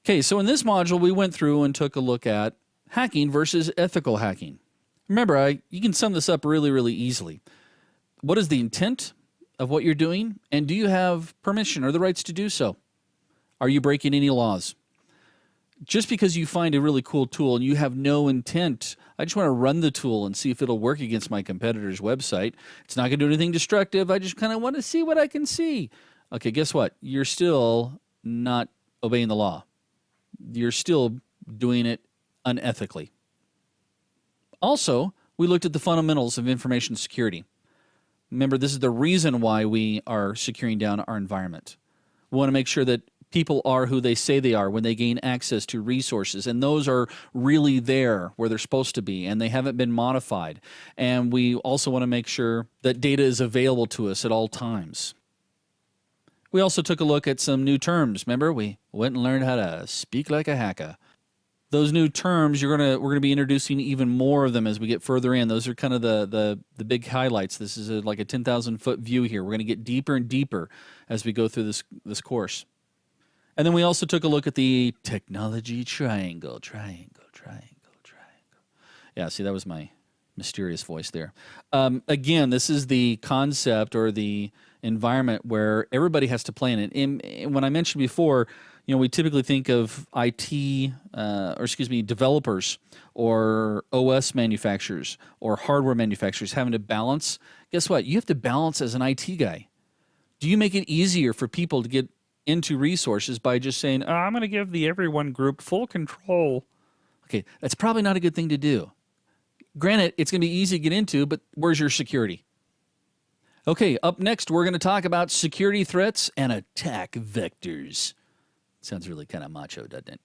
Okay, so in this module, we went through and took a look at hacking versus ethical hacking. Remember, you can sum this up really, really easily. What is the intent of what you're doing, and do you have permission or the rights to do so? Are you breaking any laws? Just because you find a really cool tool and you have no intent, I just want to run the tool and see if it'll work against my competitor's website. It's not going to do anything destructive. I just kind of want to see what I can see. Okay, guess what? You're still not obeying the law. You're still doing it unethically. Also, we looked at the fundamentals of information security. Remember, this is the reason why we are securing down our environment. We want to make sure that people are who they say they are when they gain access to resources, and those are really there where they're supposed to be, and they haven't been modified. And we also want to make sure that data is available to us at all times. We also took a look at some new terms. Remember, we went and learned how to speak like a hacker. Those new terms, we're gonna be introducing even more of them as we get further in. Those are kind of the big highlights. This is like a 10,000-foot view here. We're going to get deeper and deeper as we go through this course. And then we also took a look at the technology triangle. Yeah, see, that was my mysterious voice there. Again, this is the concept or the environment where everybody has to play in it. And when I mentioned before, we typically think of developers or OS manufacturers or hardware manufacturers having to balance. Guess what? You have to balance as an IT guy. Do you make it easier for people to get into resources by just saying, oh, I'm going to give the everyone group full control? Okay, that's probably not a good thing to do. Granted, it's going to be easy to get into, but where's your security? Okay, up next, we're going to talk about security threats and attack vectors. Sounds really kind of macho, doesn't it?